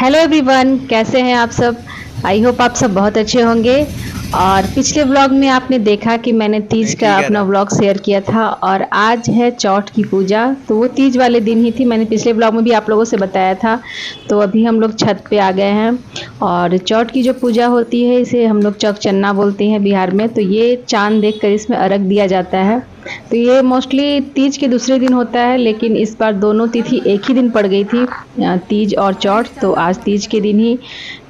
Hello everyone, कैसे हैं आप सब। आई होप आप सब बहुत अच्छे होंगे। और पिछले व्लॉग में आपने देखा कि मैंने तीज नहीं का ठीक है अपना रहा। व्लॉग शेयर किया था और आज है चौथ की पूजा। तो वो तीज वाले दिन ही थी, मैंने पिछले व्लॉग में भी आप लोगों से बताया था। तो अभी हम लोग छत पे आ गए हैं और चौथ की जो पूजा होती है इसे हम लोग चौक चन्ना बोलते हैं बिहार में। तो ये चांद देख कर इसमें अर्घ दिया जाता है। तो ये मोस्टली तीज के दूसरे दिन होता है, लेकिन इस बार दोनों तिथि एक ही दिन पड़ गई थी, तीज और चौथ। तो आज तीज के दिन ही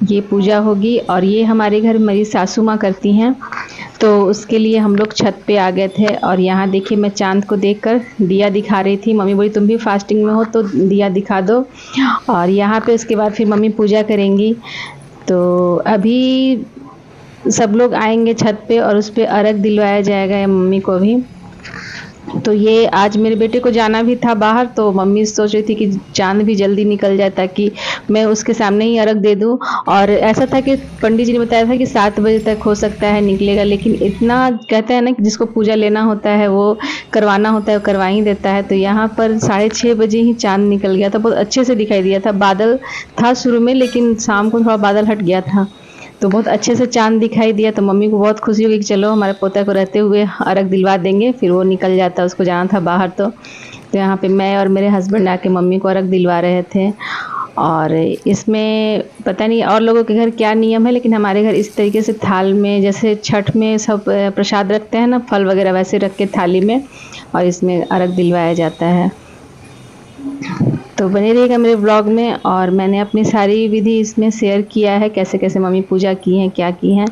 ये पूजा होगी और ये हमारे घर मेरी सासू माँ करती हैं। तो उसके लिए हम लोग छत पे आ गए थे और यहाँ देखिए मैं चांद को देखकर दिया दिखा रही थी। मम्मी बोली तुम भी फास्टिंग में हो तो दिया दिखा दो। और यहाँ पे उसके बाद फिर मम्मी पूजा करेंगी। तो अभी सब लोग आएंगे छत पे और उस पे अर्घ दिलवाया जाएगा या मम्मी को भी। तो ये आज मेरे बेटे को जाना भी था बाहर, तो मम्मी सोच रही थी कि चांद भी जल्दी निकल जाए ताकि मैं उसके सामने ही अर्घ दे दूं। और ऐसा था कि पंडित जी ने बताया था कि 7 बजे तक हो सकता है निकलेगा, लेकिन इतना कहते हैं ना कि जिसको पूजा लेना होता है वो करवाना होता है, वो करवा ही देता है। तो यहाँ पर 6:30 बजे ही चांद निकल गया था, बहुत अच्छे से दिखाई दिया था। बादल था शुरू में, लेकिन शाम को थोड़ा बादल हट गया था। तो बहुत अच्छे से चांद दिखाई दिया। तो मम्मी को बहुत खुशी हुई कि चलो हमारे पोता को रहते हुए अर्घ दिलवा देंगे, फिर वो निकल जाता, उसको जाना था बाहर। तो यहाँ पे मैं और मेरे हस्बैंड आके मम्मी को अर्घ दिलवा रहे थे। और इसमें पता नहीं और लोगों के घर क्या नियम है, लेकिन हमारे घर इस तरीके से थाल में, जैसे छठ में सब प्रसाद रखते हैं ना, फल वगैरह, वैसे रख के थाली में और इसमें अर्घ दिलवाया जाता है। तो बने रहिएगा मेरे ब्लॉग में। और मैंने अपनी सारी विधि इसमें शेयर किया है, कैसे कैसे मम्मी पूजा की हैं, क्या की हैं।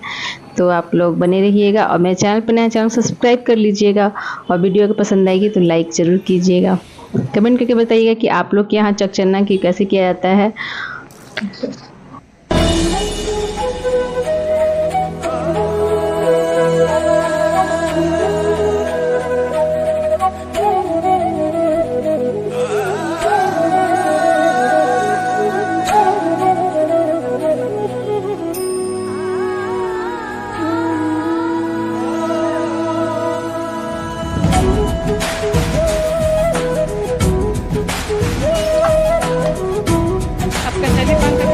तो आप लोग बने रहिएगा और मेरे चैनल पर नया, चैनल सब्सक्राइब कर लीजिएगा। और वीडियो को पसंद आएगी तो लाइक ज़रूर कीजिएगा। कमेंट करके बताइएगा कि आप लोग के यहाँ चौक चन्ना की कैसे किया जाता है। आपका नदी पान का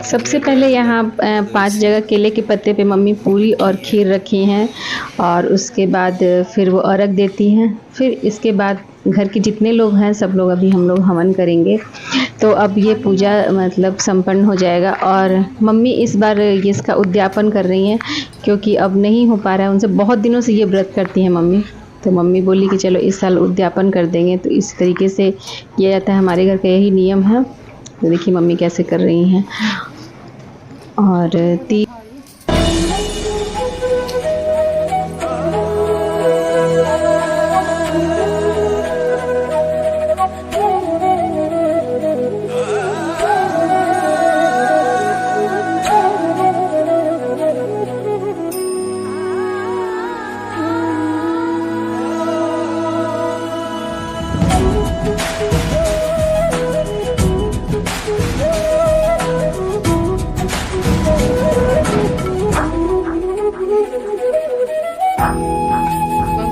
सबसे पहले यहाँ 5 जगह केले के पत्ते पे मम्मी पूरी और खीर रखी हैं। और उसके बाद फिर वो अर्घ देती हैं। फिर इसके बाद घर के जितने लोग हैं सब लोग अभी हम लोग हवन करेंगे। तो अब ये पूजा मतलब संपन्न हो जाएगा। और मम्मी इस बार ये इसका उद्यापन कर रही हैं, क्योंकि अब नहीं हो पा रहा है उनसे। बहुत दिनों से ये व्रत करती हैं मम्मी। तो मम्मी बोली कि चलो इस साल उद्यापन कर देंगे। तो इस तरीके से किया जाता है, हमारे घर का यही नियम है। तो देखिए मम्मी कैसे कर रही हैं। और ती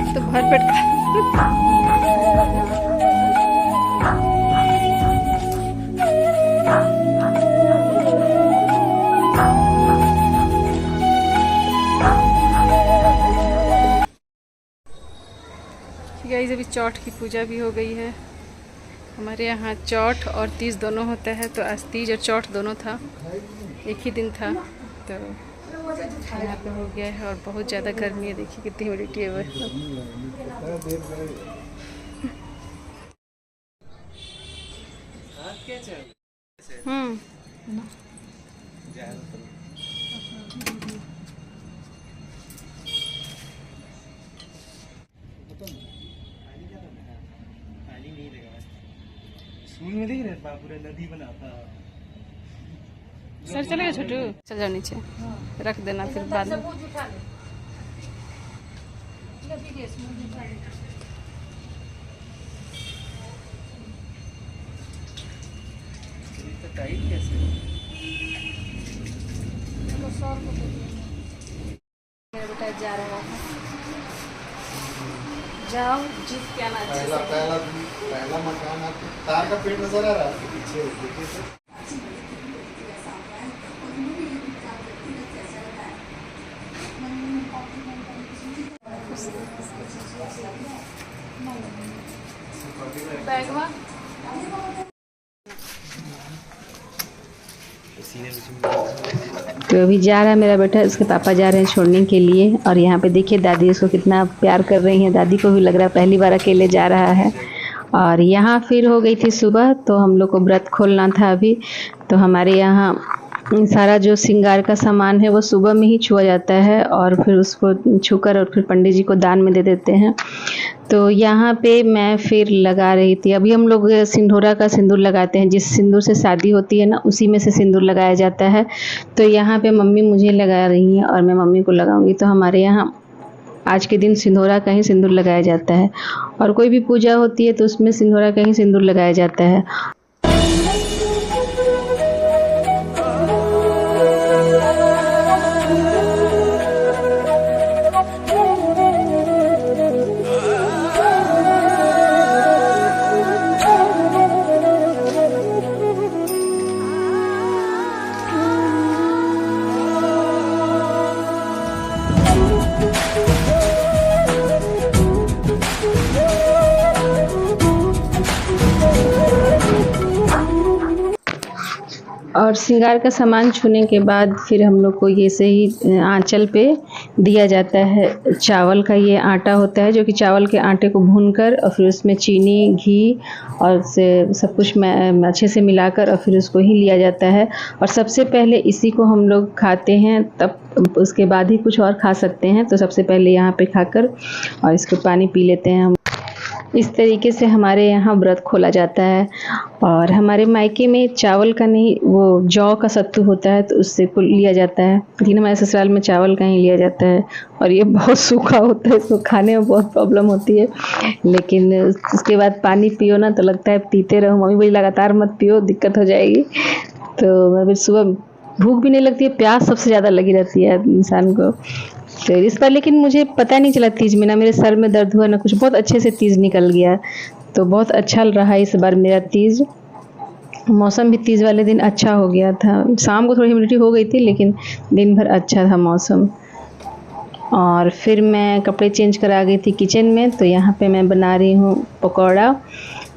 तो भर पेट खा गाइस, अभी चौथ की पूजा भी हो गई है। हमारे यहाँ चौथ और तीज दोनों होता है। तो आज तीज और चौथ दोनों था, एक ही दिन था। तो यहाँ पे हो गया है और बहुत ज़्यादा गर्मी है। देखिए कितनी ह्यूमिडिटी है वो। स्कूल में देख रहे पूरा नदी बना था। सर चलेगा छोटू, चल जाओ नीचे रख देना फिर बाद में। ये तो टाइट कैसे है? मेरा बेटा जा रहा है, जाओ जीत के आना अच्छे पहला से। पहला पहला मकान आपको तार का पेड़ नजर आ रहा है आपके पीछे, देखिए तो। बैगवा तो अभी जा रहा है मेरा बेटा, उसके पापा जा रहे हैं छोड़ने के लिए। और यहाँ पे देखिए दादी उसको कितना प्यार कर रही हैं। दादी को भी लग रहा है पहली बार अकेले जा रहा है। और यहाँ फिर हो गई थी सुबह, तो हम लोग को व्रत खोलना था अभी। तो हमारे यहाँ सारा जो श्रृंगार का सामान है वो सुबह में ही छुआ जाता है और फिर उसको छूकर और फिर पंडित जी को दान में दे देते हैं। तो यहाँ पे मैं फिर लगा रही थी। अभी हम लोग सिंदूरा का सिंदूर लगाते हैं, जिस सिंदूर से शादी होती है ना, उसी में से सिंदूर लगाया जाता है। तो यहाँ पे मम्मी मुझे लगा रही हैं और मैं मम्मी को लगाऊंगी। तो हमारे यहाँ आज के दिन सिंदूरा का ही सिंदूर लगाया जाता है, और कोई भी पूजा होती है तो उसमें सिंदूरा का ही सिंदूर लगाया जाता है। और श्रृंगार का सामान छूने के बाद फिर हम लोग को ये से ही आंचल पे दिया जाता है। चावल का ये आटा होता है, जो कि चावल के आटे को भूनकर और फिर उसमें चीनी, घी और से सब कुछ अच्छे से मिलाकर और फिर उसको ही लिया जाता है। और सबसे पहले इसी को हम लोग खाते हैं, तब उसके बाद ही कुछ और खा सकते हैं। तो सबसे पहले यहाँ पे खाकर और इसको पानी पी लेते हैं हम। इस तरीके से हमारे यहाँ व्रत खोला जाता है। और हमारे मायके में चावल का नहीं, वो जौ का सत्तू होता है, तो उससे लिया जाता है। लेकिन हमारे ससुराल में चावल का ही लिया जाता है। और ये बहुत सूखा होता है, इसको खाने में बहुत प्रॉब्लम होती है। लेकिन उसके बाद पानी पियो ना तो लगता है पीते रहो। मम्मी बोली लगातार मत पियो, दिक्कत हो जाएगी। तो मैं फिर सुबह भूख भी नहीं लगती है, प्यास सबसे ज़्यादा लगी रहती है इंसान को। तो इस बार लेकिन मुझे पता नहीं चला तीज में, ना मेरे सर में दर्द हुआ ना कुछ, बहुत अच्छे से तीज निकल गया। तो बहुत अच्छा रहा इस बार मेरा तीज। मौसम भी तीज वाले दिन अच्छा हो गया था। शाम को थोड़ी ह्यूमिडिटी हो गई थी, लेकिन दिन भर अच्छा था मौसम। और फिर मैं कपड़े चेंज करा गई थी किचन में। तो यहाँ पे मैं बना रही हूँ पकौड़ा।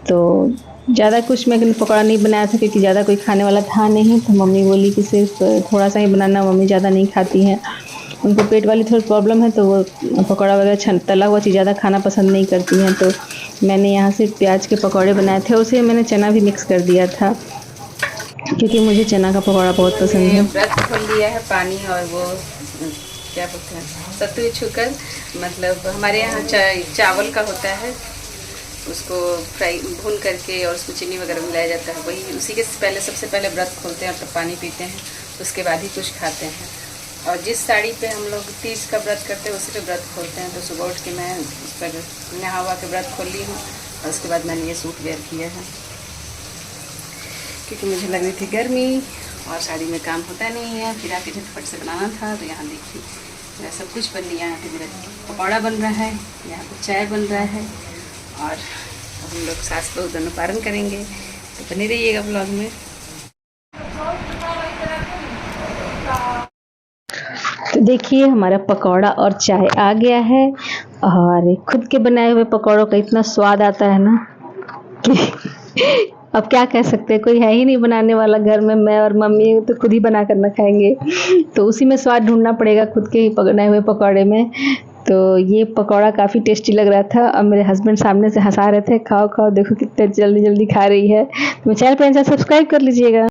तो ज़्यादा कुछ मैं पकौड़ा नहीं बनाया था, क्योंकि ज़्यादा कोई खाने वाला था नहीं। तो मम्मी बोली कि सिर्फ थोड़ा सा ही बनाना, मम्मी ज़्यादा नहीं खाती हैं, उनको पेट वाली थोड़ी प्रॉब्लम है। तो वो पकौड़ा वगैरह तला हुआ चीज़ ज़्यादा खाना पसंद नहीं करती हैं। तो मैंने यहाँ से प्याज के पकौड़े बनाए थे, उसे मैंने चना भी मिक्स कर दिया था, क्योंकि मुझे चना का पकौड़ा बहुत पसंद है। व्रत खोल लिया है पानी और वो क्या बोलते हैं सत्तू छूकर, मतलब हमारे यहाँ चावल का होता है, उसको फ्राई भून करके और उसमें चीनी वगैरह मिलाया जाता है। वही उसी के पहले सबसे पहले व्रत खोलते हैं और तब पानी पीते हैं, उसके बाद ही कुछ खाते हैं। और जिस साड़ी पे हम लोग तीज का व्रत करते हैं उसी पे व्रत खोलते हैं। तो सुबह उठ के मैं उस पर नहा हुआ के व्रत खोल ली हूँ और उसके बाद मैंने ये सूट वेयर किया है, क्योंकि मुझे लग रही थी गर्मी और साड़ी में काम होता नहीं है। फिर आके झटपट से बनाना था। तो यहाँ देखिए मेरा सब कुछ बन लिया। यहाँ पे मेरा पकौड़ा बन रहा है, यहाँ पे चाय बन रहा है, और अब हम लोग सास बहू दोनों पारण करेंगे। तो बने रहिएगा ब्लॉग में। तो देखिए हमारा पकौड़ा और चाय आ गया है। और खुद के बनाए हुए पकौड़ों का इतना स्वाद आता है ना कि अब क्या कह सकते हैं, कोई है ही नहीं बनाने वाला घर में। मैं और मम्मी तो खुद ही बना कर ना खाएंगे, तो उसी में स्वाद ढूंढना पड़ेगा खुद के ही बनाए हुए पकौड़े में। तो ये पकौड़ा काफ़ी टेस्टी लग रहा था। और मेरे हस्बैंड सामने से हंसा रहे थे, खाओ खाओ, देखो कितने जल्दी जल्दी खा रही है। तो चैनल पर सब्सक्राइब कर लीजिएगा।